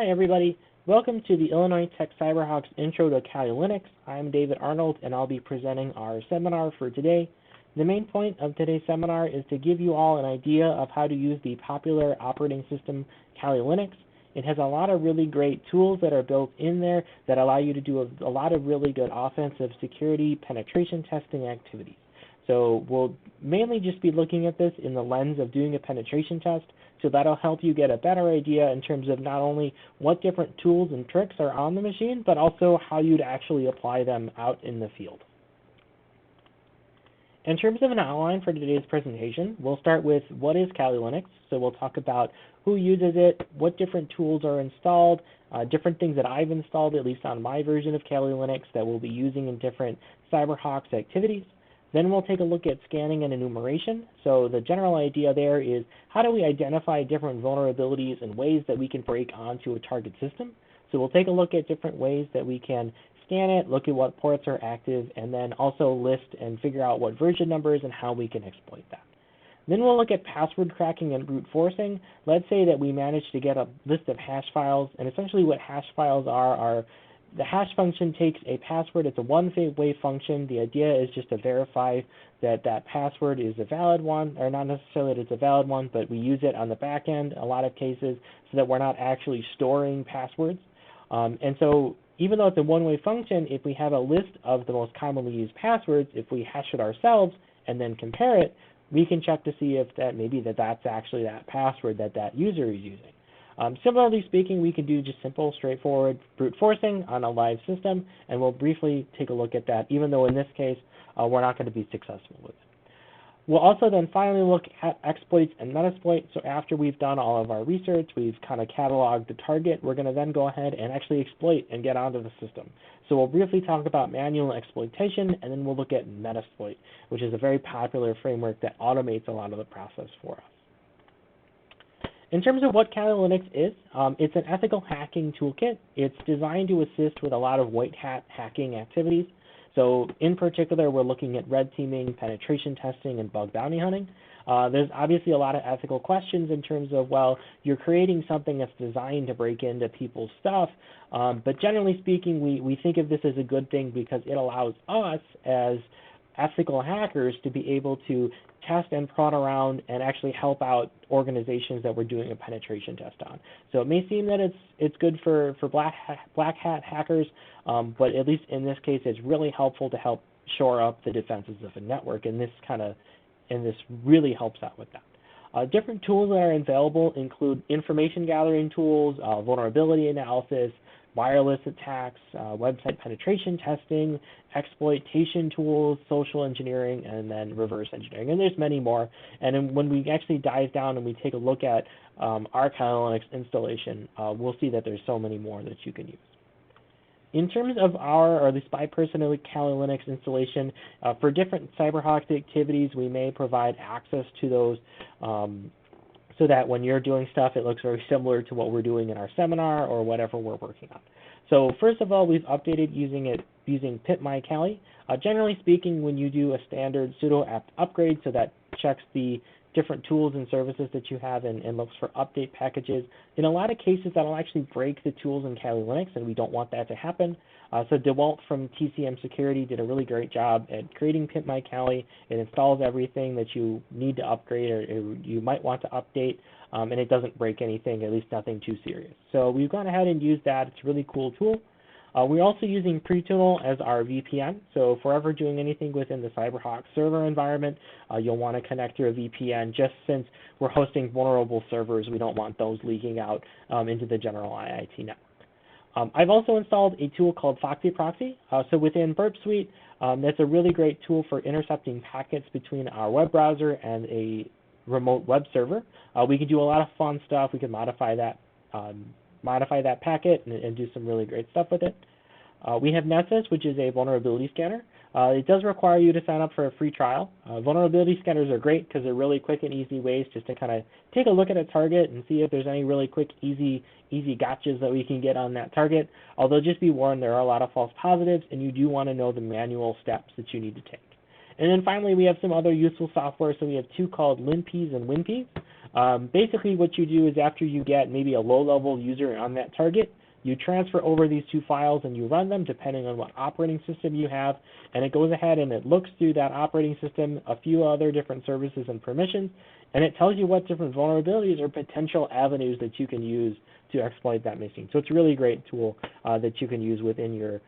Hi everybody, welcome to the Illinois Tech CyberHawks Intro to Kali Linux. I'm David Arnold and I'll be presenting our seminar for today. The main point of today's seminar is to give you all an idea of how to use the popular operating system Kali Linux. It has a lot of really great tools that are built in there that allow you to do a lot of really good offensive security penetration testing activities. So we'll mainly just be looking at this in the lens of doing a penetration test, so that'll help you get a better idea in terms of not only what different tools and tricks are on the machine, but also how you'd actually apply them out in the field. In terms of an outline for today's presentation, we'll start with what is Kali Linux. So we'll talk about who uses it, what different tools are installed, different things that I've installed, at least on my version of Kali Linux, that we'll be using in different CyberHawks activities. Then we'll take a look at scanning and enumeration. So the general idea there is how do we identify different vulnerabilities and ways that we can break onto a target system. So we'll take a look at different ways that we can scan it, look at what ports are active, and then also list and figure out what version numbers and how we can exploit that. Then we'll look at password cracking and brute forcing. Let's say that we managed to get a list of hash files, and essentially what hash files are the hash function takes a password. It's a one-way function. The idea is just to verify that that password is a valid one, or not necessarily that it's a valid one, but we use it on the back end a lot of cases so that we're not actually storing passwords. And so even though it's a one-way function, if we have a list of the most commonly used passwords, if we hash it ourselves and then compare it, we can check to see if that maybe that's actually that password that that user is using. Similarly speaking, we can do just simple, straightforward brute forcing on a live system, and we'll briefly take a look at that, even though in this case, we're not going to be successful with it. We'll also then finally look at exploits and metasploit. So after we've done all of our research, we've kind of cataloged the target, we're going to then go ahead and actually exploit and get onto the system. So we'll briefly talk about manual exploitation, and then we'll look at metasploit, which is a very popular framework that automates a lot of the process for us. In terms of what Kali Linux is, it's an ethical hacking toolkit. It's designed to assist with a lot of white hat hacking activities. So in particular, we're looking at red teaming, penetration testing, and bug bounty hunting. There's obviously a lot of ethical questions in terms of, well, you're creating something that's designed to break into people's stuff, but generally speaking, we think of this as a good thing because it allows us as ethical hackers to be able to test and prod around and actually help out organizations that we're doing a penetration test on. So it may seem that it's good for black hat hackers, but at least in this case, it's really helpful to help shore up the defenses of a network, and this really helps out with that. Different tools that are available include information gathering tools, vulnerability analysis, wireless attacks, website penetration testing, exploitation tools, social engineering, and then reverse engineering. And there's many more. And then when we actually dive down and we take a look at our Kali Linux installation, we'll see that there's so many more that you can use. In terms of our, or at least my personal Kali Linux installation, for different CyberHawks activities, we may provide access to those so that when you're doing stuff, it looks very similar to what we're doing in our seminar or whatever we're working on. So first of all, we've updated using pip-my-Kali. Generally speaking, when you do a standard sudo apt upgrade, so that checks the different tools and services that you have and looks for update packages, in a lot of cases that'll actually break the tools in Kali Linux, and we don't want that to happen. So DeWalt from TCM Security did a really great job at creating pip-my-Kali. It installs everything that you need to upgrade or you might want to update, and it doesn't break anything, at least nothing too serious. So we've gone ahead and used that. It's a really cool tool. We're also using Pretunnel as our VPN. So if we're ever doing anything within the CyberHawks server environment, you'll want to connect through a VPN. Just since we're hosting vulnerable servers, we don't want those leaking out into the general IIT network. I've also installed a tool called Foxy Proxy. So within Burp Suite, that's a really great tool for intercepting packets between our web browser and a remote web server. We can do a lot of fun stuff. We can modify that packet and do some really great stuff with it. We have Nessus, which is a vulnerability scanner. It does require you to sign up for a free trial. Vulnerability scanners are great because they're really quick and easy ways just to kind of take a look at a target and see if there's any really quick, easy gotchas that we can get on that target. Although just be warned, there are a lot of false positives, and you do want to know the manual steps that you need to take. And then finally, we have some other useful software. So we have two called LinPeas and WinPeas. Basically what you do is after you get maybe a low-level user on that target, you transfer over these two files and you run them depending on what operating system you have, and it goes ahead and it looks through that operating system, a few other different services and permissions, and it tells you what different vulnerabilities or potential avenues that you can use to exploit that machine. So it's a really great tool that you can use within your,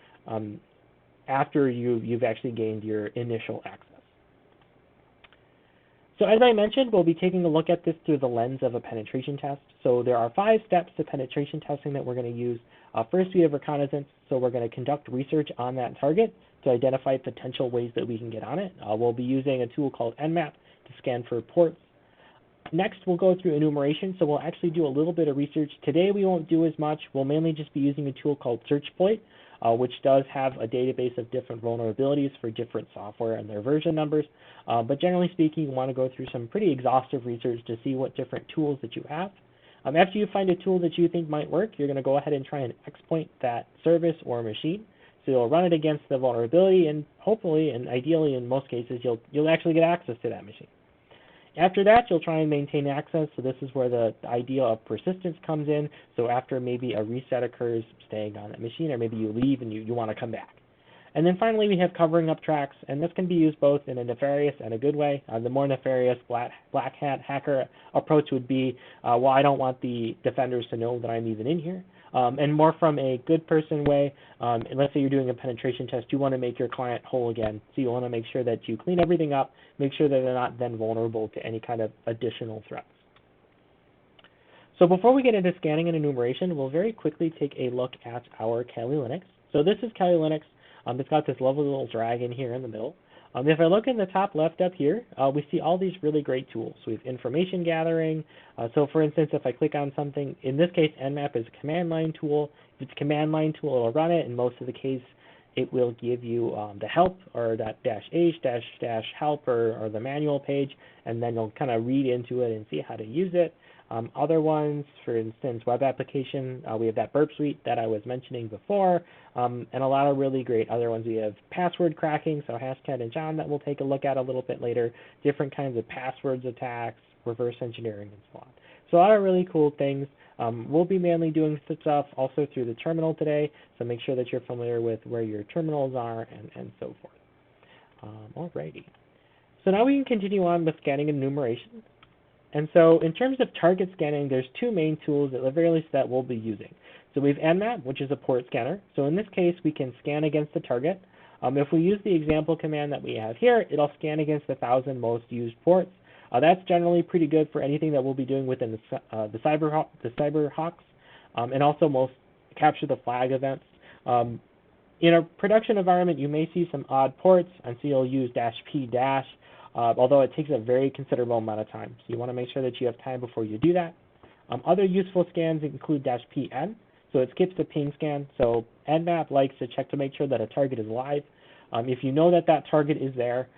after you've actually gained your initial access. So as I mentioned, we'll be taking a look at this through the lens of a penetration test. So there are 5 steps to penetration testing that we're going to use. First, we have reconnaissance. So we're going to conduct research on that target to identify potential ways that we can get on it. We'll be using a tool called Nmap to scan for ports. Next, we'll go through enumeration. So we'll actually do a little bit of research. Today, we won't do as much. We'll mainly just be using a tool called Searchpoint, which does have a database of different vulnerabilities for different software and their version numbers. But generally speaking, you want to go through some pretty exhaustive research to see what different tools that you have. After you find a tool that you think might work, you're going to go ahead and try and exploit that service or machine. So you'll run it against the vulnerability, and hopefully, and ideally in most cases, you'll actually get access to that machine. After that, you'll try and maintain access. So this is where the idea of persistence comes in. So after maybe a reset occurs, staying on that machine, or maybe you leave and you want to come back. And then finally, we have covering up tracks, and this can be used both in a nefarious and a good way. The more nefarious black hat hacker approach would be, well, I don't want the defenders to know that I'm even in here. And more from a good person way, let's say you're doing a penetration test, you want to make your client whole again. So you want to make sure that you clean everything up, make sure that they're not then vulnerable to any kind of additional threats. So before we get into scanning and enumeration, we'll very quickly take a look at our Kali Linux. So this is Kali Linux. It's got this lovely little dragon here in the middle. If I look in the top left up here, we see all these really great tools. So we have information gathering. So for instance, if I click on something, in this case, Nmap is a command line tool. If it's a command line tool, it'll run it. In most of the case, it will give you the help or that -h help or the manual page, and then you'll kind of read into it and see how to use it. Other ones, for instance, web application, we have that burp suite that I was mentioning before, and a lot of really great other ones. We have password cracking, so Hascat and John that we'll take a look at a little bit later, different kinds of passwords attacks, reverse engineering, and so on. So a lot of really cool things. We'll be mainly doing stuff also through the terminal today, so make sure that you're familiar with where your terminals are and so forth. Alrighty. So now we can continue on with scanning and enumeration. And so in terms of target scanning, there's 2 main tools at the very least that we'll be using. So we have Nmap, which is a port scanner. So in this case, we can scan against the target. If we use the example command that we have here, it'll scan against the 1,000 most used ports. That's generally pretty good for anything that we'll be doing within the CyberHawks, and also most capture the flag events. In a production environment, you may see some odd ports, and so you'll use -p-, although it takes a very considerable amount of time. So you want to make sure that you have time before you do that. Other useful scans include -pn, so it skips the ping scan. So Nmap likes to check to make sure that a target is live. If you know that that target is there,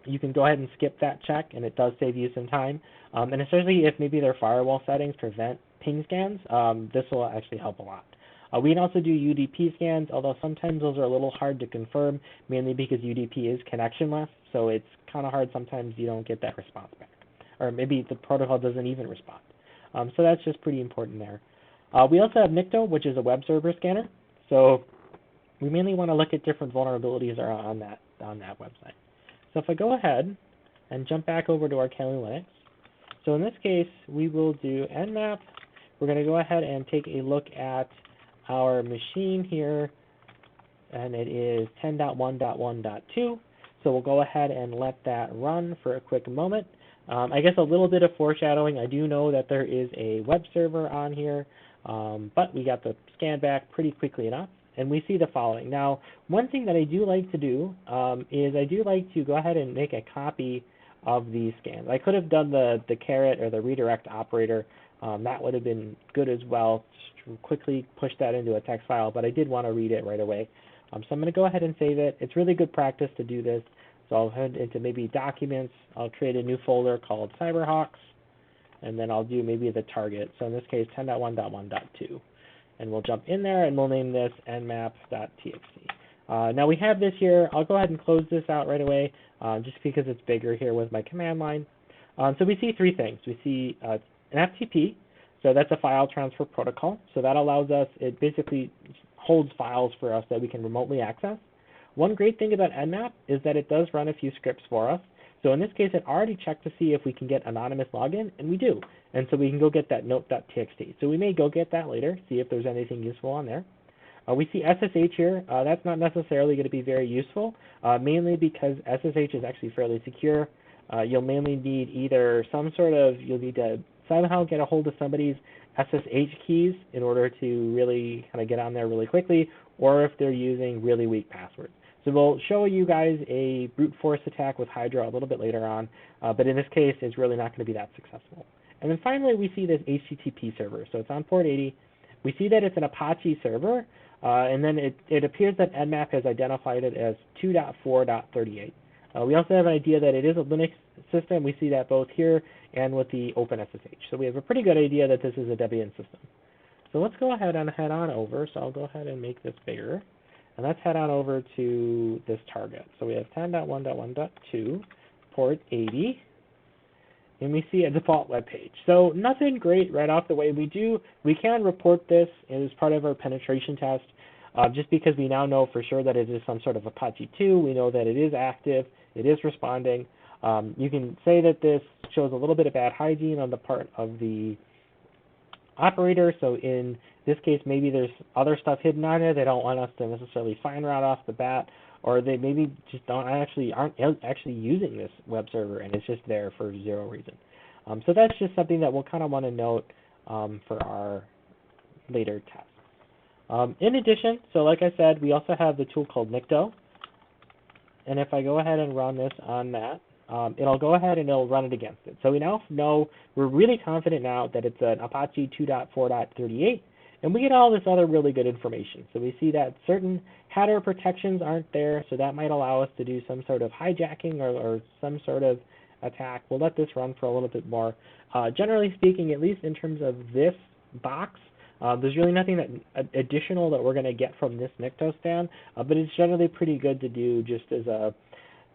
you can go ahead and skip that check, and it does save you some time. And especially if maybe their firewall settings prevent ping scans, this will actually help a lot. We can also do UDP scans, although sometimes those are a little hard to confirm, mainly because UDP is connectionless, so it's kind of hard sometimes you don't get that response back. Or maybe the protocol doesn't even respond. So that's just pretty important there. We also have Nikto, which is a web server scanner. So we mainly want to look at different vulnerabilities on that website. So if I go ahead and jump back over to our Kali Linux, so in this case, we will do Nmap. We're going to go ahead and take a look at our machine here, and it is 10.1.1.2. So we'll go ahead and let that run for a quick moment. I guess a little bit of foreshadowing. I do know that there is a web server on here, but we got the scan back pretty quickly enough, and we see the following. Now, one thing that I do like to do is I do like to go ahead and make a copy of these scans. I could have done the caret or the redirect operator. That would have been good as well, to quickly push that into a text file, but I did want to read it right away. So I'm going to go ahead and save it. It's really good practice to do this. So I'll head into maybe documents. I'll create a new folder called CyberHawks, and then I'll do maybe the target. So in this case, 10.1.1.2. And we'll jump in there, and we'll name this nmap.txt. Now we have this here. I'll go ahead and close this out right away, just because it's bigger here with my command line. So we see three things. We see an FTP, so that's a file transfer protocol. So that allows us, it basically holds files for us that we can remotely access. One great thing about Nmap is that it does run a few scripts for us. So in this case, it already checked to see if we can get anonymous login, and we do. And so we can go get that note.txt. So we may go get that later, see if there's anything useful on there. We see SSH here. That's not necessarily going to be very useful, mainly because SSH is actually fairly secure. You'll mainly need either you'll need to somehow get a hold of somebody's SSH keys in order to really kind of get on there really quickly, or if they're using really weak passwords. So we'll show you guys a brute force attack with Hydra a little bit later on, but in this case, it's really not going to be that successful. And then finally, we see this HTTP server. So it's on port 80. We see that it's an Apache server, and then it appears that Nmap has identified it as 2.4.38. We also have an idea that it is a Linux system. We see that both here and with the OpenSSH. So we have a pretty good idea that this is a Debian system. So let's go ahead and head on over. So I'll go ahead and make this bigger. And let's head on over to this target. So we have 10.1.1.2, port 80, and we see a default web page. So nothing great right off the way. We can report this as part of our penetration test, just because we now know for sure that it is some sort of Apache 2. We know that it is active, it is responding. You can say that this shows a little bit of bad hygiene on the part of the operator. So in this case, maybe there's other stuff hidden on it. They don't want us to necessarily find right off the bat, or they maybe just aren't actually using this web server, and it's just there for zero reason. So that's just something that we'll kind of want to note for our later tests. In addition, so like I said, we also have the tool called Nikto, and if I go ahead and run this on that, it'll go ahead and it'll run it against it. So we now know, we're really confident now that it's an Apache 2.4.38, and we get all this other really good information. So we see that certain header protections aren't there, so that might allow us to do some sort of hijacking or some sort of attack. We'll let this run for a little bit more. Generally speaking, at least in terms of this box, there's really nothing that additional that we're going to get from this Nikto scan, but it's generally pretty good to do just as a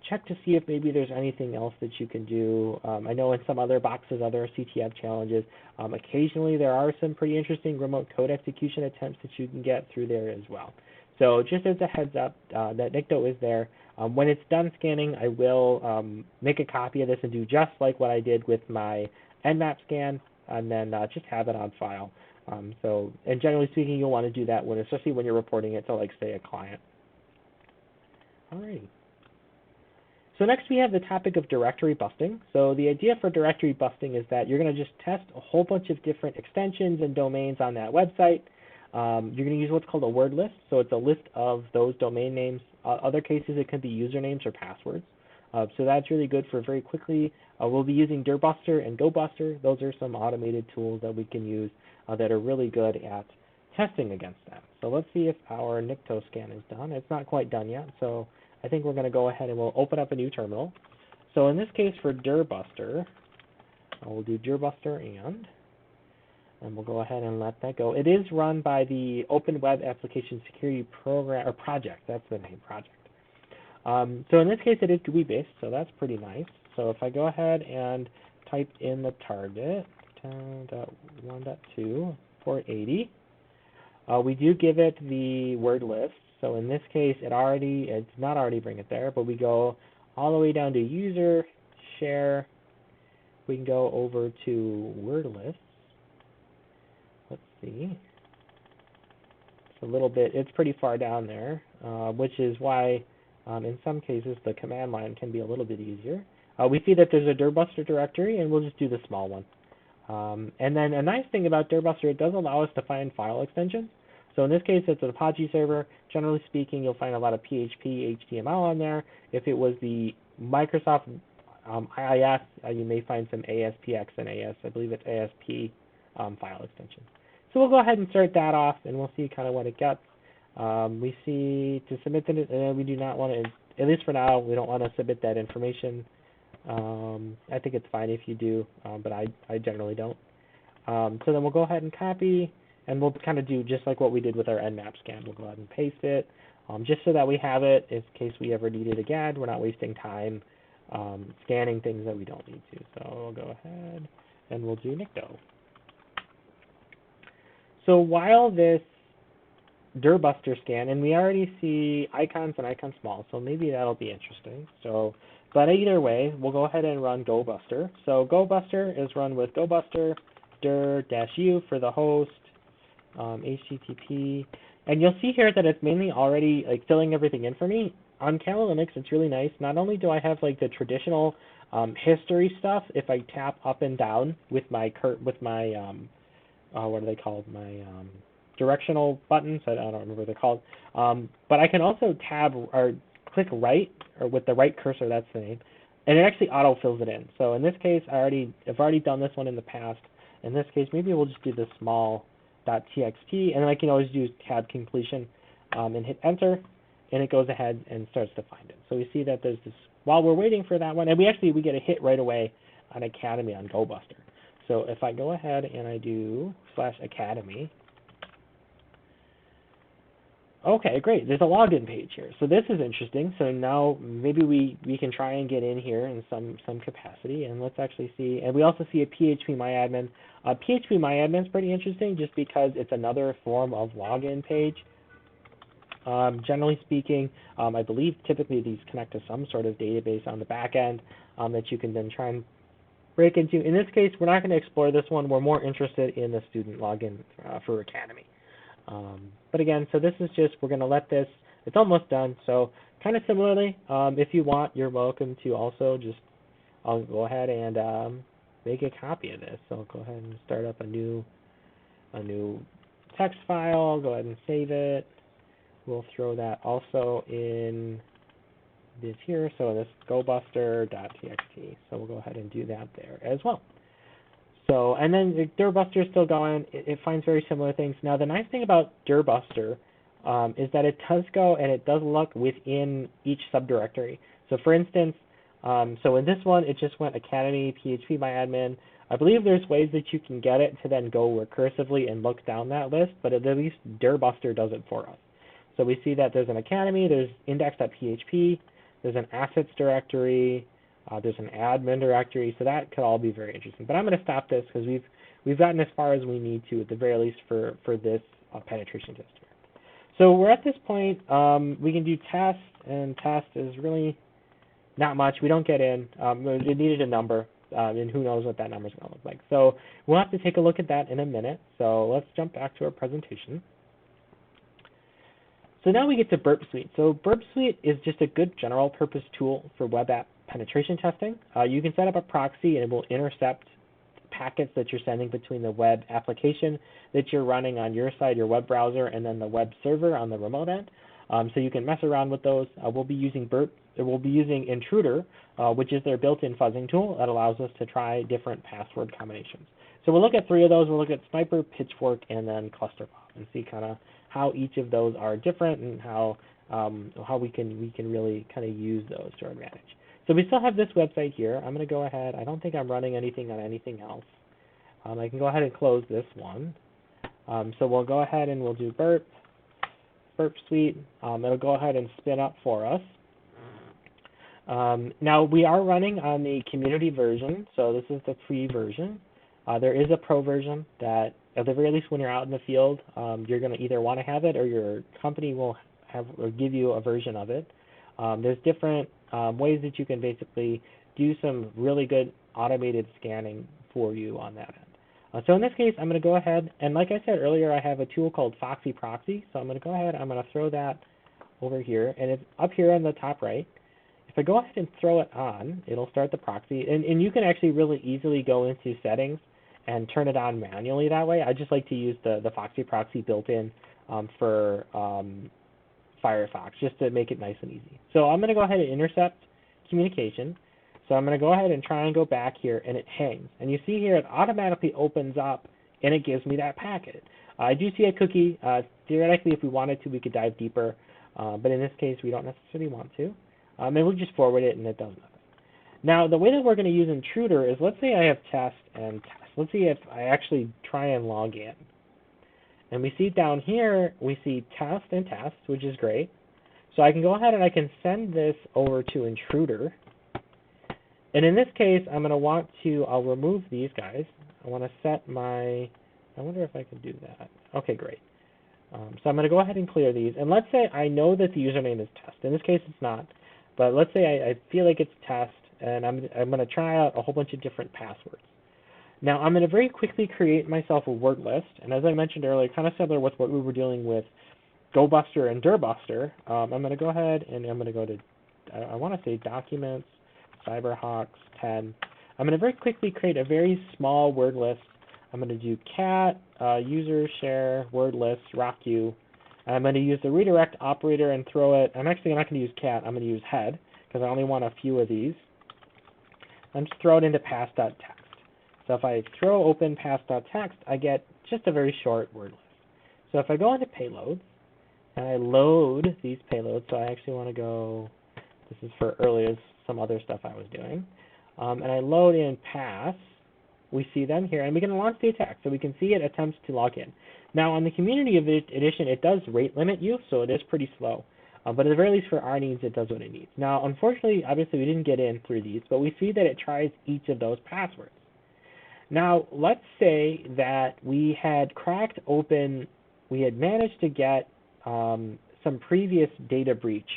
check to see if maybe there's anything else that you can do. I know in some other boxes, other CTF challenges, occasionally there are some pretty interesting remote code execution attempts that you can get through there as well. So just as a heads up, that Nikto is there. When it's done scanning, I will make a copy of this and do just like what I did with my Nmap scan, and then just have it on file. And generally speaking, you'll want to do that especially when you're reporting it to, like, say, a client. Alrighty. So next we have the topic of directory busting. So the idea for directory busting is that you're going to just test a whole bunch of different extensions and domains on that website. You're going to use what's called a word list. So it's a list of those domain names. Other cases, it could be usernames or passwords. So that's really good for very quickly. We'll be using dirbuster and gobuster. Those are some automated tools that we can use that are really good at testing against that. So let's see if our Nikto scan is done. It's not quite done yet, so I think we're going to go ahead and we'll open up a new terminal. So in this case for dirbuster, we'll do dirbuster and we'll go ahead and let that go. It is run by the Open Web Application Security Program, or project. That's the name, project. So in this case, it is GUI based, so that's pretty nice. So if I go ahead and type in the target, 10.1.2, port 80, we do give it the word list. So in this case, it's not already bring it there, but we go all the way down to user, share. We can go over to word lists. Let's see. It's a little bit, it's pretty far down there, which is why in some cases the command line can be a little bit easier. We see that there's a dirbuster directory, and we'll just do the small one. And then a nice thing about dirbuster, it does allow us to find file extensions. So in this case, it's an Apache server. Generally speaking, you'll find a lot of PHP, HTML on there. If it was the Microsoft IIS, you may find some ASPX and I believe it's ASP file extension. So we'll go ahead and start that off, and we'll see kind of what it gets. We see to submit we do not want to, at least for now, we don't want to submit that information. I think it's fine if you do, but I generally don't. So then we'll go ahead and copy, and we'll kind of do just like what we did with our Nmap scan. We'll go ahead and paste it, just so that we have it in case we ever need it again. We're not wasting time scanning things that we don't need to. So we'll go ahead and we'll do Nicto. So while this dirbuster scan, and we already see icons and icon small, so maybe that'll be interesting. So, but either way, we'll go ahead and run GoBuster. So GoBuster is run with GoBuster dir-u for the host, HTTP, and you'll see here that it's mainly already like filling everything in for me. On Kali Linux, it's really nice. Not only do I have like the traditional history stuff, if I tap up and down with my what are they called? My directional buttons. I don't remember what they're called. But I can also tab or click right, or with the right cursor, that's the name, and it actually auto fills it in. So in this case, I've already done this one in the past. In this case, maybe we'll just do the small.txt, and then I can always do tab completion and hit enter, and it goes ahead and starts to find it. So we see that there's this, while we're waiting for that one, and we get a hit right away on Academy on GoBuster. So if I go ahead and I do /academy, okay, great. There's a login page here. So this is interesting. So now maybe we can try and get in here in some capacity, and let's actually see. And we also see a PHP MyAdmin. PHP MyAdmin is pretty interesting just because it's another form of login page. Generally speaking, I believe typically these connect to some sort of database on the back end that you can then try and break into. In this case, we're not going to explore this one. We're more interested in the student login for Academy. But again, so this is just, we're going to let this, it's almost done. So kind of similarly, if you want, you're welcome to also just, I'll go ahead and make a copy of this. So I'll go ahead and start up a new text file, go ahead and save it. We'll throw that also in this here, so this gobuster.txt. So we'll go ahead and do that there as well. So, and then the dirbuster is still going. It finds very similar things. Now, the nice thing about dirbuster is that it does go and it does look within each subdirectory. So, for instance, so in this one, it just went Academy, PHP MyAdmin. I believe there's ways that you can get it to then go recursively and look down that list, but at least dirbuster does it for us. So we see that there's an Academy, there's index.php, there's an assets directory, there's an admin directory, so that could all be very interesting. But I'm going to stop this because we've gotten as far as we need to, at the very least, for this penetration test here. So we're at this point, we can do test, and test is really not much. We don't get in. It needed a number, and who knows what that number is going to look like. So we'll have to take a look at that in a minute. So let's jump back to our presentation. So now we get to Burp Suite. So Burp Suite is just a good general purpose tool for web app penetration testing. You can set up a proxy and it will intercept packets that you're sending between the web application that you're running on your side, your web browser, and then the web server on the remote end. So you can mess around with those. We'll be using Intruder, which is their built-in fuzzing tool that allows us to try different password combinations. So we'll look at 3 of those. We'll look at Sniper, Pitchfork, and then Clusterpop, and see kind of how each of those are different and how we can really kind of use those to our advantage. So we still have this website here. I'm going to go ahead. I don't think I'm running anything on anything else. I can go ahead and close this one. So we'll go ahead and we'll do Burp Suite. It'll go ahead and spin up for us. Now we are running on the community version, so this is the free version. There is a pro version that, at the very least, when you're out in the field, you're going to either want to have it or your company will have or give you a version of it. There's different ways that you can basically do some really good automated scanning for you on that end. So in this case, I'm going to go ahead, and like I said earlier, I have a tool called Foxy Proxy. So I'm going to go ahead, I'm going to throw that over here, and it's up here on the top right. If I go ahead and throw it on, it'll start the proxy, and you can actually really easily go into settings and turn it on manually that way. I just like to use the Foxy Proxy built in for Firefox, just to make it nice and easy. So I'm going to go ahead and intercept communication. So I'm going to go ahead and try and go back here, and it hangs. And you see here it automatically opens up, and it gives me that packet. I do see a cookie. Theoretically, if we wanted to, we could dive deeper. But in this case, we don't necessarily want to. And we'll just forward it, and it does nothing. Now, the way that we're going to use Intruder is, let's say I have test and test. Let's see if I actually try and log in. And we see down here, we see test and test, which is great. So I can go ahead and I can send this over to Intruder. And in this case, I'm going to want to, I'll remove these guys. I want to set my, I wonder if I can do that. Okay, great. So I'm going to go ahead and clear these. And let's say I know that the username is test. In this case, it's not. But let's say I feel like it's test, and I'm going to try out a whole bunch of different passwords. Now, I'm going to very quickly create myself a word list. And as I mentioned earlier, kind of similar with what we were dealing with GoBuster and DirBuster, I'm going to go ahead and I'm going to go to, I want to say Documents, CyberHawks 10. I'm going to very quickly create a very small word list. I'm going to do cat, user share, word list, rocku. I'm going to use the redirect operator and throw it. I'm actually not going to use cat. I'm going to use head because I only want a few of these. I'm just throw it into pass.txt. So if I throw open pass.txt, I get just a very short word list. So if I go into payloads and I load these payloads, so I actually want to go, this is for earlier some other stuff I was doing, and I load in pass, we see them here, and we can launch the attack. So we can see it attempts to log in. Now on the community edition, it does rate limit you, so it is pretty slow. But at the very least for our needs, it does what it needs. Now unfortunately, obviously we didn't get in through these, but we see that it tries each of those passwords. Now let's say that we had cracked open, we had managed to get some previous data breach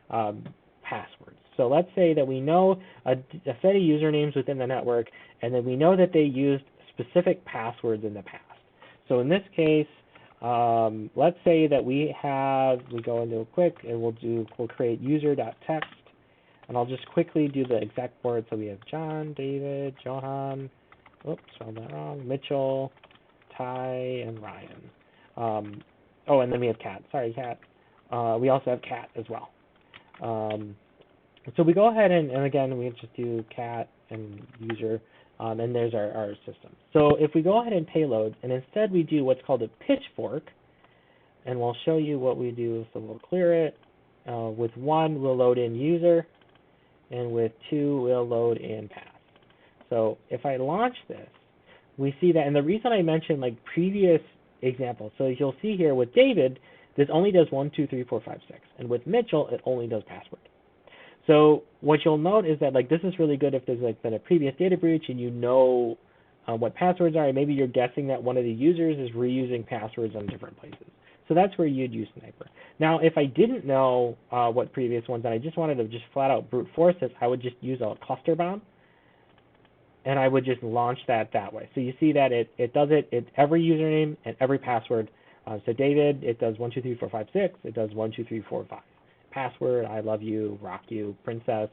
passwords. So let's say that we know a set of usernames within the network, and then we know that they used specific passwords in the past. So in this case, let's say that we go into a quick, and we'll create user.text, and I'll just quickly do the exact word. So we have John, David, Johan, oops, spelled that wrong, Mitchell, Ty, and Ryan. Oh, and then we have Cat. Sorry, Cat. We also have Cat as well. So we go ahead and again, we just do cat and user, and there's our system. So if we go ahead and payload, and instead we do what's called a pitchfork, and we'll show you what we do. So we'll clear it. With 1, we'll load in user, and with 2, we'll load in pass. So if I launch this, we see that, and the reason I mentioned like previous examples, so you'll see here with David, this only does 1, 2, 3, 4, 5, 6, and with Mitchell, it only does password. So what you'll note is that like this is really good if there's like been a previous data breach and you know what passwords are, and maybe you're guessing that one of the users is reusing passwords on different places. So that's where you'd use Sniper. Now, if I didn't know what previous ones, and I just wanted to just flat out brute force this, I would just use a cluster bomb, and I would just launch that way. So you see that it does it every username and every password. So David, it does 1, 2, 3, 4, 5, 6. It does 1, 2, 3, 4, 5. Password, I love you, rock you, princess,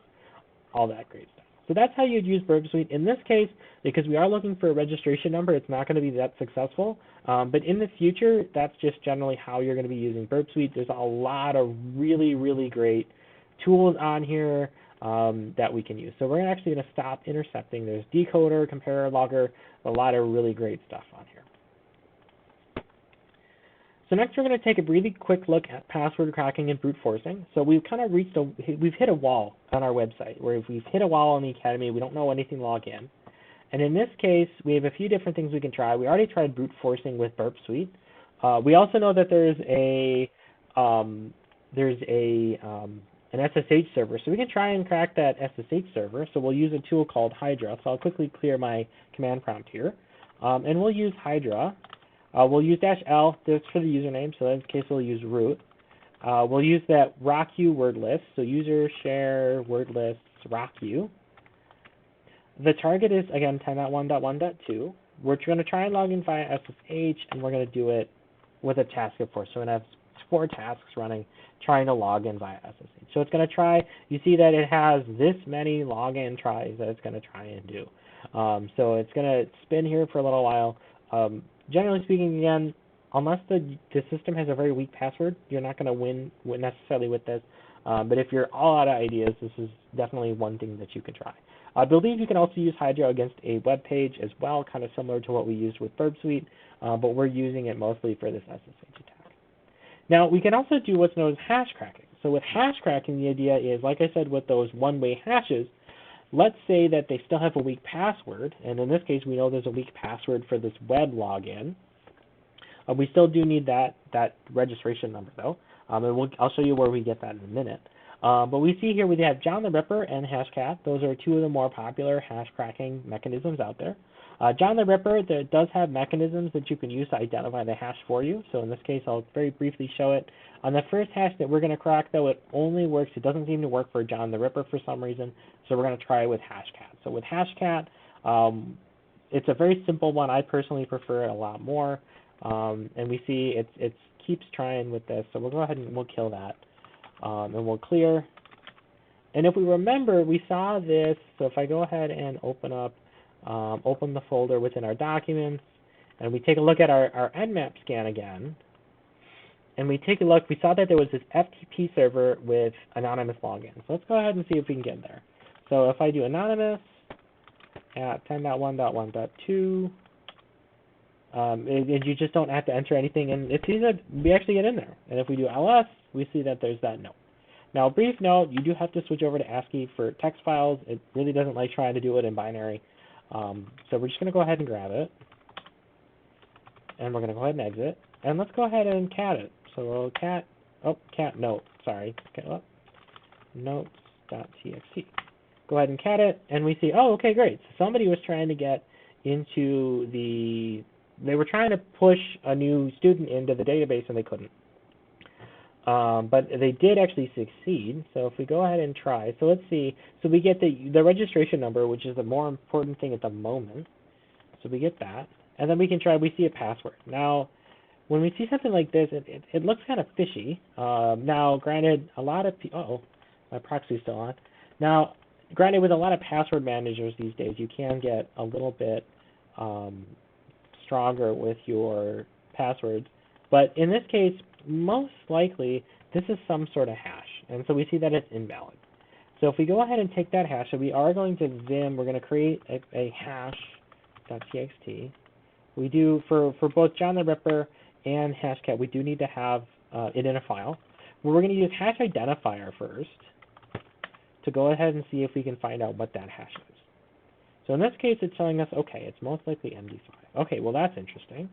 all that great stuff. So that's how you'd use Burp Suite. In this case, because we are looking for a registration number, it's not going to be that successful. But in the future, that's just generally how you're going to be using Burp Suite. There's a lot of really, really great tools on here that we can use. So we're actually going to stop intercepting. There's decoder, comparer, logger, a lot of really great stuff on here. So next we're going to take a really quick look at password cracking and brute forcing. So we've kind of we've hit a wall on our website, where if we've hit a wall on the Academy, we don't know anything log in. And in this case, we have a few different things we can try. We already tried brute forcing with Burp Suite. We also know that there's an SSH server, so we can try and crack that SSH server. So we'll use a tool called Hydra. So I'll quickly clear my command prompt here, and we'll use Hydra. We'll use -L, that's for the username, so in this case we'll use root. We'll use that rocku word list, so user share word lists rocku. The target is, again, 10.1.1.2. We're going to try and log in via SSH, and we're going to do it with a task of 4. So we're going to have 4 tasks running, trying to log in via SSH. So it's going to try, you see that it has this many login tries that it's going to try and do. So it's going to spin here for a little while. Generally speaking, again, unless the system has a very weak password, you're not going to win necessarily with this. But if you're all out of ideas, this is definitely one thing that you can try. I believe you can also use Hydra against a web page as well, kind of similar to what we used with Burp Suite, but we're using it mostly for this SSH attack. Now, we can also do what's known as hash cracking. So with hash cracking, the idea is, like I said, with those one-way hashes, let's say that they still have a weak password, and in this case, we know there's a weak password for this web login. We still do need that registration number, though, and I'll show you where we get that in a minute. But we see here we have John the Ripper and Hashcat. Those are two of the more popular hash cracking mechanisms out there. John the Ripper does have mechanisms that you can use to identify the hash for you. So in this case, I'll very briefly show it. On the first hash that we're going to crack, though, it only works. It doesn't seem to work for John the Ripper for some reason. So we're going to try it with Hashcat. So with Hashcat, it's a very simple one. I personally prefer it a lot more. And we see it keeps trying with this. So we'll go ahead and we'll kill that. And we'll clear. And if we remember, we saw this. So if I go ahead and open the folder within our documents, and we take a look at our Nmap scan again, and we take a look, we saw that there was this FTP server with anonymous login. So let's go ahead and see if we can get there. So if I do anonymous at 10.1.1.2, and you just don't have to enter anything, and it sees that we actually get in there. And if we do ls, we see that there's that note. Now, a brief note, you do have to switch over to ASCII for text files. It really doesn't like trying to do it in binary. So we're just going to go ahead and grab it. And we're going to go ahead and exit. And let's go ahead and cat it. So we'll cat note, sorry. Notes.txt. Go ahead and cat it, and we see, oh, okay, great. So somebody was trying to get into they were trying to push a new student into the database, and they couldn't. But they did actually succeed. So if we go ahead and try, so let's see. So we get the registration number, which is the more important thing at the moment. So we get that, and then we can try. We see a password. Now, when we see something like this, it looks kind of fishy. Now, granted, a lot of my proxy's still on. Now, granted, with a lot of password managers these days, you can get a little bit stronger with your passwords. But in this case, most likely, this is some sort of hash. And so we see that it's invalid. So if we go ahead and take that hash, so we are going to vim, we're going to create a hash.txt. We do, for both John the Ripper and Hashcat, we do need to have it in a file. We're going to use hash identifier first to go ahead and see if we can find out what that hash is. So in this case, it's telling us, okay, it's most likely MD5. Okay, well, that's interesting.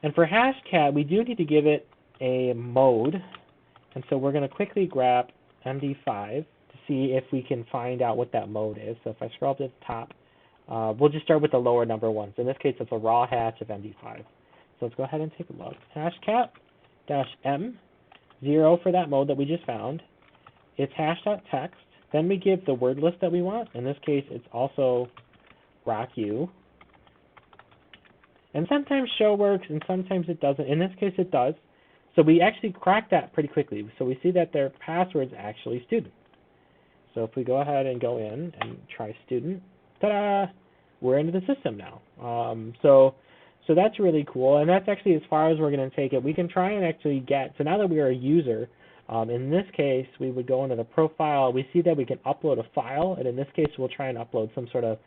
And for Hashcat, we do need to give it a mode. And so we're going to quickly grab MD5 to see if we can find out what that mode is. So if I scroll up to the top, we'll just start with the lower number ones. In this case, it's a raw hash of MD5. So let's go ahead and take a look. Hashcat-M, 0 for that mode that we just found. It's hash.text. Then we give the word list that we want. In this case, it's also RockU. And sometimes show works, and sometimes it doesn't. In this case, it does. So we actually cracked that pretty quickly. So we see that their password's actually student. So if we go ahead and go in and try student, ta-da! We're into the system now. So that's really cool, and that's actually as far as we're going to take it. We can try and actually get, so now that we are a user, in this case, we would go into the profile. We see that we can upload a file, and in this case, we'll try and upload some sort of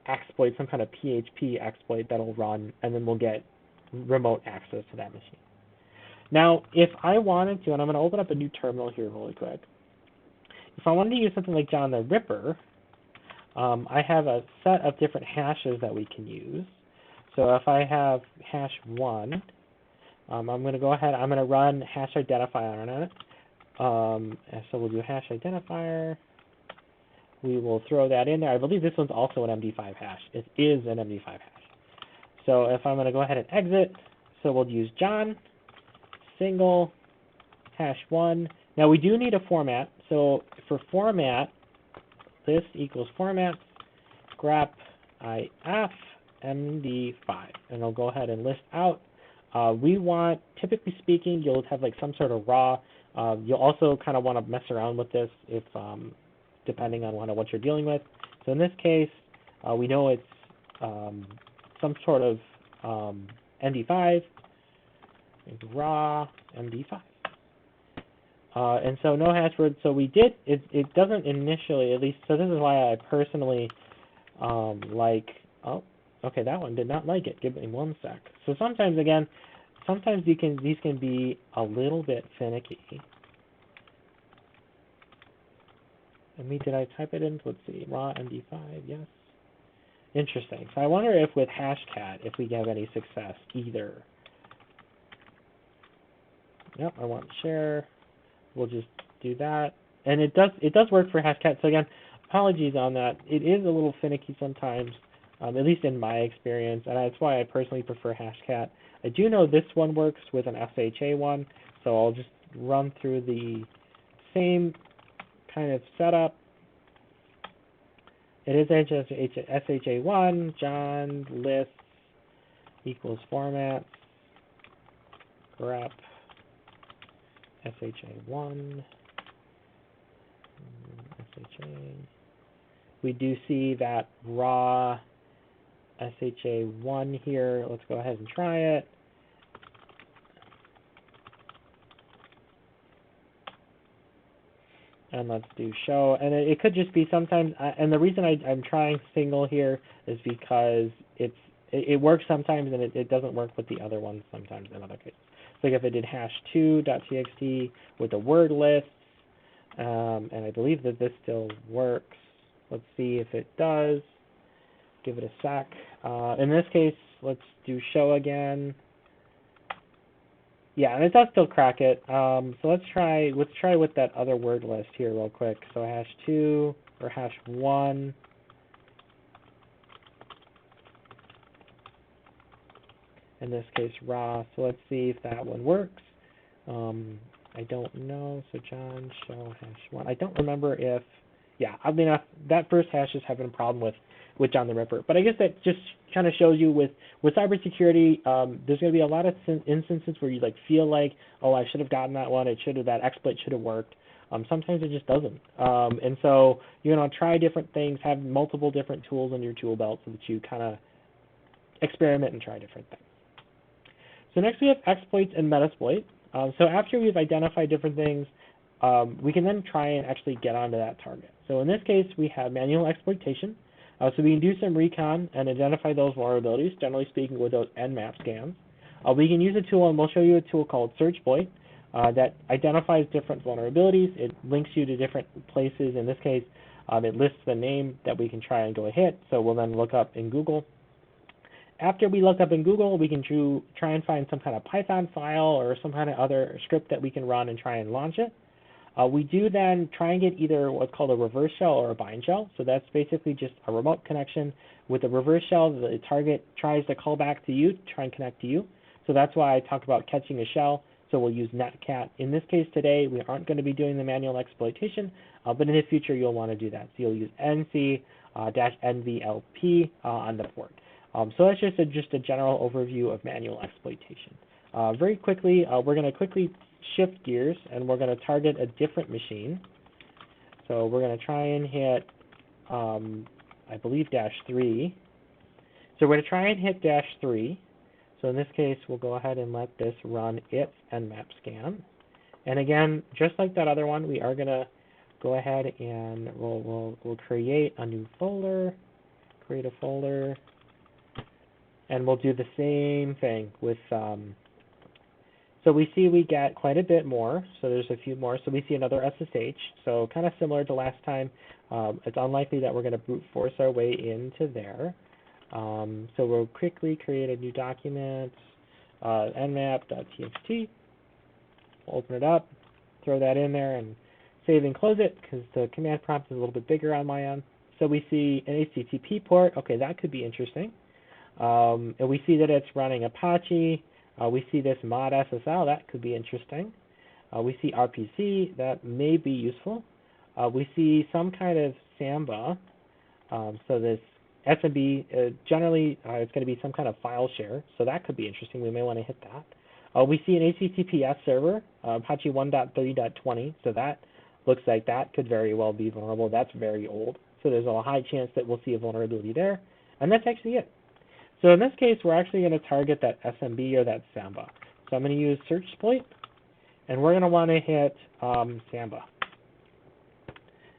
exploit, some kind of PHP exploit that'll run, and then we'll get remote access to that machine. Now, if I wanted to, and I'm going to open up a new terminal here really quick. If I wanted to use something like John the Ripper, I have a set of different hashes that we can use. So if I have hash 1, I'm going to go ahead, I'm going to run hash identifier on it. So we'll do hash identifier. We will throw that in there. I believe this one's also an MD5 hash. It is an MD5 hash. So if I'm going to go ahead and exit, so we'll use John, single, hash 1. Now we do need a format. So for format, this equals format, grep if MD5. And I'll go ahead and list out. We want, typically speaking, you'll have like some sort of raw. You'll also kind of want to mess around with this if depending on what you're dealing with. So in this case, we know it's some sort of MD5, raw MD5. And so no hash word. So we did, it doesn't initially, at least, so this is why I personally like, oh, okay, that one did not like it. Give me 1 sec. So sometimes, again, sometimes these can be a little bit finicky. Did I type it in? Let's see, raw MD5, yes. Interesting. So I wonder if with Hashcat, if we have any success either. Yep, I want share. We'll just do that. And it does work for Hashcat. So again, apologies on that. It is a little finicky sometimes, at least in my experience, and that's why I personally prefer Hashcat. I do know this one works with an SHA one, so I'll just run through the same kind of setup. It is SHA1, John, lists, equals format, grep, SHA1, SHA. We do see that raw SHA1 here. Let's go ahead and try it. And let's do show. And it could just be sometimes, and the reason I'm trying single here is because it works sometimes and it doesn't work with the other ones sometimes in other cases. So if I did hash2.txt with the word lists, and I believe that this still works. Let's see if it does. Give it a sec. In this case, let's do show again. Yeah, and it does still crack it. So let's try with that other word list here real quick. So hash2 or hash1. In this case, raw. So let's see if that one works. I don't know. So John, show hash1. I don't remember if, yeah, I mean, that first hash is having a problem with John the Ripper. But I guess that just kind of shows you with cybersecurity, there's going to be a lot of instances where you feel like, oh, I should have gotten that one. That exploit should have worked. Sometimes it just doesn't. And so try different things, have multiple different tools in your tool belt so that you kind of experiment and try different things. So next we have exploits and metasploit. So after we've identified different things, we can then try and actually get onto that target. So in this case, we have manual exploitation. So we can do some recon and identify those vulnerabilities, generally speaking, with those nmap scans. We can use a tool, and we'll show you a tool called searchploit that identifies different vulnerabilities. It links you to different places. In this case, it lists the name that we can try and go hit. So we'll then look up in Google. After we look up in Google, we can try and find some kind of Python file or some kind of other script that we can run and try and launch it. We do then try and get either what's called a reverse shell or a bind shell. So that's basically just a remote connection. With a reverse shell, the target tries to call back to you, try and connect to you. So that's why I talk about catching a shell. So we'll use netcat. In this case today, we aren't going to be doing the manual exploitation, but in the future you'll want to do that. So you'll use nc-nvlp on the port. So that's just a general overview of manual exploitation. Very quickly, we're going to quickly shift gears, and we're going to target a different machine. So we're going to try and hit, I believe, -3. So we're going to try and hit -3. So in this case, we'll go ahead and let this run its nmap scan. And again, just like that other one, we are going to go ahead and we'll create a new folder, create a folder. And we'll do the same thing with, so we see we get quite a bit more. So there's a few more. So we see another SSH. So kind of similar to last time. It's unlikely that we're going to brute force our way into there. So we'll quickly create a new document, nmap.txt. We'll open it up, throw that in there, and save and close it because the command prompt is a little bit bigger on my end. So we see an HTTP port. Okay, that could be interesting. And we see that it's running Apache. We see this mod SSL. That could be interesting. We see RPC. That may be useful. We see some kind of Samba. So this SMB, generally it's going to be some kind of file share. So that could be interesting. We may want to hit that. We see an HTTPS server, Apache 1.30.20. So that looks like that could very well be vulnerable. That's very old. So there's a high chance that we'll see a vulnerability there. And that's actually it. So in this case, we're actually going to target that SMB or that Samba. So I'm going to use searchploit, and we're going to want to hit Samba.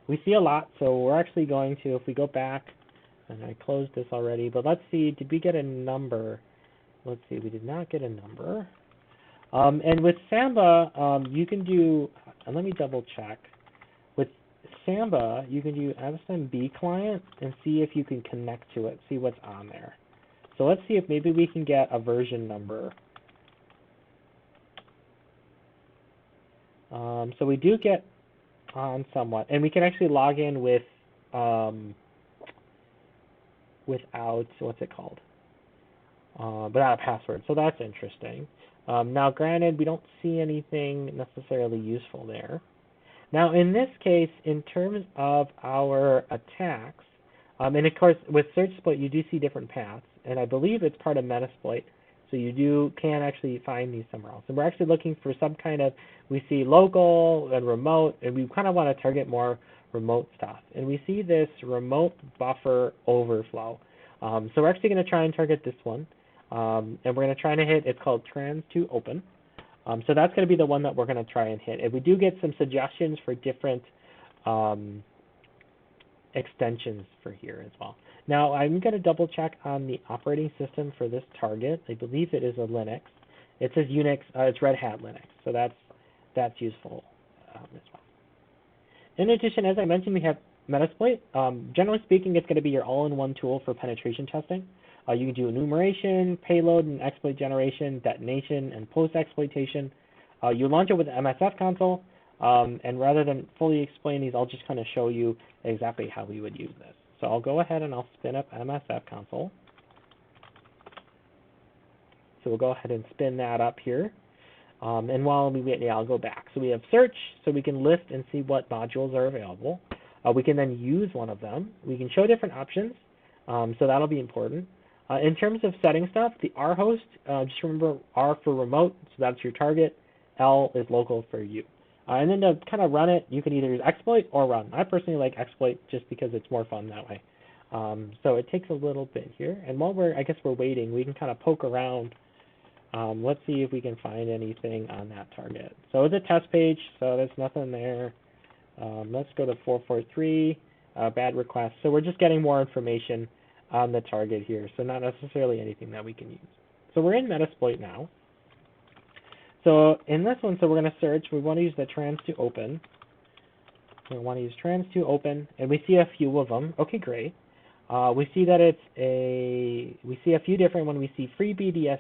We see a lot, so we're actually going to, if we go back, and I closed this already, but let's see, did we get a number? Let's see, we did not get a number. And with Samba, you can do, and let me double check. With Samba, you can do SMB client and see if you can connect to it, see what's on there. So let's see if maybe we can get a version number. So we do get on somewhat, and we can actually log in with without, what's it called? Without a password. So that's interesting. Now, granted, we don't see anything necessarily useful there. Now, in this case, in terms of our attacks, and of course, with search split, you do see different paths, and I believe it's part of Metasploit, so you can actually find these somewhere else. And we're actually looking for some kind of, we see local and remote, and we kind of want to target more remote stuff. And we see this remote buffer overflow. So we're actually going to try and target this one, and we're going to try to hit, it's called trans to open. So that's going to be the one that we're going to try and hit. And we do get some suggestions for different extensions for here as well. Now, I'm going to double check on the operating system for this target. I believe it is a Linux. It says Unix, it's Red Hat Linux, so that's useful as well. In addition, as I mentioned, we have Metasploit. Generally speaking, it's going to be your all-in-one tool for penetration testing. You can do enumeration, payload and exploit generation, detonation, and post-exploitation. You launch it with the MSF console, and rather than fully explain these, I'll just kind of show you exactly how we would use this. So I'll go ahead and I'll spin up MSF console. So we'll go ahead and spin that up here. And while we wait, I'll go back. So we have search, so we can list and see what modules are available. We can then use one of them. We can show different options, so that'll be important. In terms of setting stuff, the R host, just remember R for remote, so that's your target. L is local for you. And then to kind of run it, you can either use exploit or run. I personally like exploit just because it's more fun that way. So it takes a little bit here. And while I guess we're waiting, we can kind of poke around. Let's see if we can find anything on that target. So it's a test page, so there's nothing there. Let's go to 443, bad request. So we're just getting more information on the target here, so not necessarily anything that we can use. So we're in Metasploit now. So in this one, so we're going to search. We want to use the trans to open. We want to use trans to open, and we see a few of them. Okay, great. We see that we see a few different ones. We see FreeBSD,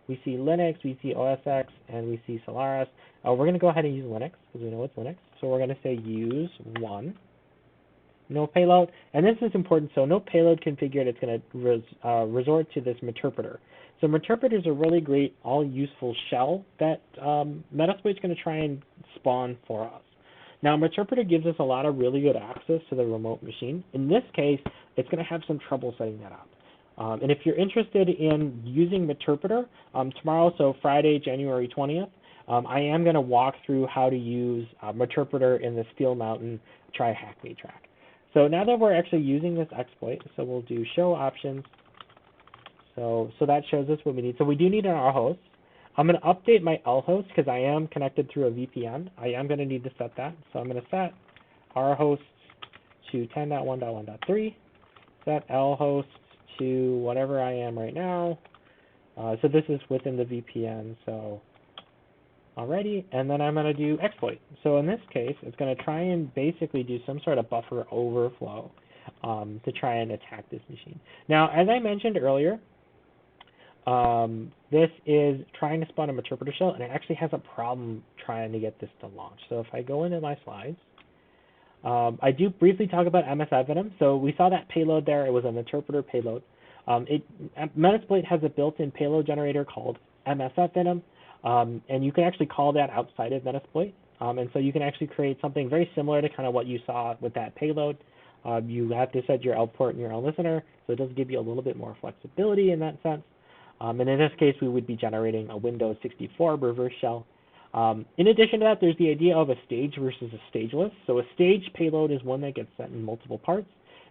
we see Linux, we see OS X, and we see Solaris. We're going to go ahead and use Linux because we know it's Linux. So we're going to say use one. No payload, and this is important. So no payload configured. It's going to resort to this Meterpreter. So Meterpreter is a really great, all-useful shell that Metasploit's going to try and spawn for us. Now, Meterpreter gives us a lot of really good access to the remote machine. In this case, it's going to have some trouble setting that up. And if you're interested in using Meterpreter, tomorrow, so Friday, January 20th, I am going to walk through how to use Meterpreter in the Steel Mountain Try Hack Me track. So now that we're actually using this exploit, so we'll do show options. So that shows us what we need. So we do need an R host. I'm going to update my L host because I am connected through a VPN. I am going to need to set that. So I'm going to set R hosts to 10.1.1.3, set L hosts to whatever I am right now. So this is within the VPN. So alrighty, and then I'm going to do exploit. So in this case, it's going to try and basically do some sort of buffer overflow to try and attack this machine. Now, as I mentioned earlier, this is trying to spawn a Meterpreter shell, and it actually has a problem trying to get this to launch. So if I go into my slides, I do briefly talk about MSF Venom. So we saw that payload there. It was a Meterpreter payload. Metasploit has a built-in payload generator called MSF Venom, and you can actually call that outside of Metasploit. And so you can actually create something very similar to kind of what you saw with that payload. You have to set your L port and your L listener, so it does give you a little bit more flexibility in that sense. And in this case, we would be generating a Windows 64 reverse shell. In addition to that, there's the idea of a stage versus a stageless. So a stage payload is one that gets sent in multiple parts.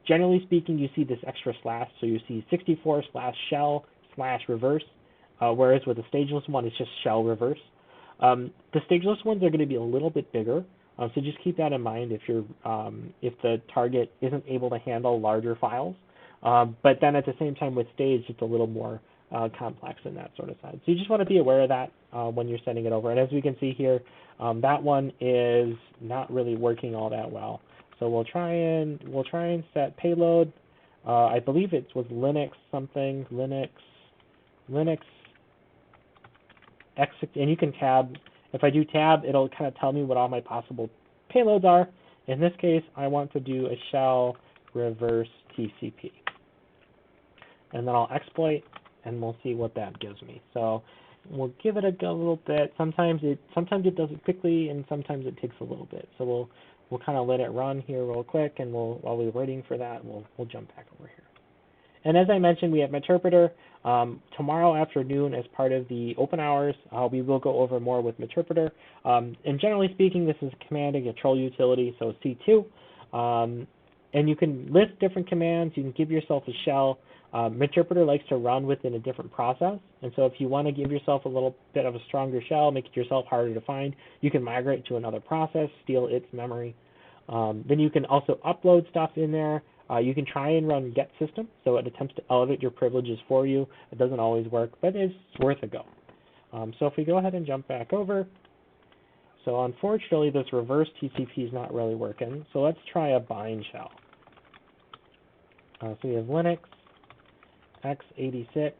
Generally speaking, you see this extra slash, so you see 64/shell/reverse, whereas with a stageless one, it's just shell reverse. The stageless ones are going to be a little bit bigger, so just keep that in mind if the target isn't able to handle larger files. But then at the same time with stage, it's a little more complex in that sort of side. So you just want to be aware of that when you're sending it over. And as we can see here, that one is not really working all that well. So we'll try and set payload. I believe it was Linux Linux execute, and you can tab If I do tab, it'll kind of tell me what all my possible payloads are. In this case, I want to do a shell reverse TCP. And then I'll exploit, and we'll see what that gives me. So we'll give it a go a little bit. Sometimes it does it quickly, and sometimes it takes a little bit. So we'll kind of let it run here real quick, and while we're waiting for that, we'll jump back over here. And as I mentioned, we have Meterpreter. Tomorrow afternoon, as part of the open hours, we will go over more with Meterpreter. And generally speaking, this is a command and control utility, so C2. And you can list different commands. You can give yourself a shell. Meterpreter likes to run within a different process. And so if you want to give yourself a little bit of a stronger shell, make it yourself harder to find, you can migrate to another process, steal its memory. Then you can also upload stuff in there. You can try and run get system, so it attempts to elevate your privileges for you. It doesn't always work, but it's worth a go. So if we go ahead and jump back over, so unfortunately this reverse TCP is not really working. So let's try a bind shell. So we have Linux, x86.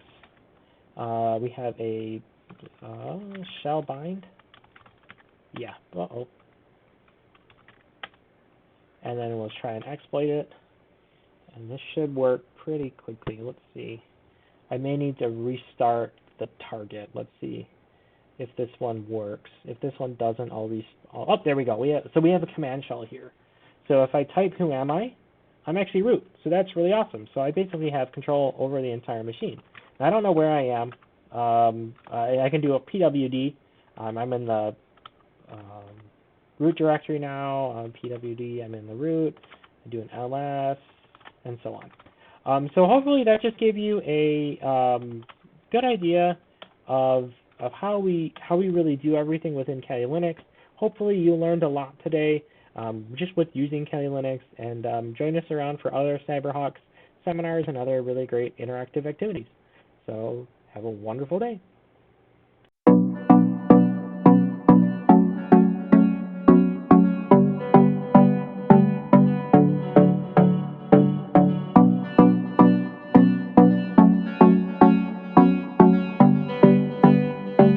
We have a shell bind. Yeah, And then we'll try and exploit it. And this should work pretty quickly. Let's see. I may need to restart the target. Let's see if this one works. If this one doesn't, I'll oh, there we go. We have a command shell here. So if I type who am I, I'm actually root. So that's really awesome. So I basically have control over the entire machine. Now, I don't know where I am. I can do a PWD. I'm in the root directory now. PWD, I'm in the root. I do an ls, and so on. So hopefully that just gave you a good idea of how we really do everything within Kali Linux. Hopefully you learned a lot today just with using Kali Linux, and join us around for other CyberHawks seminars and other really great interactive activities. So have a wonderful day.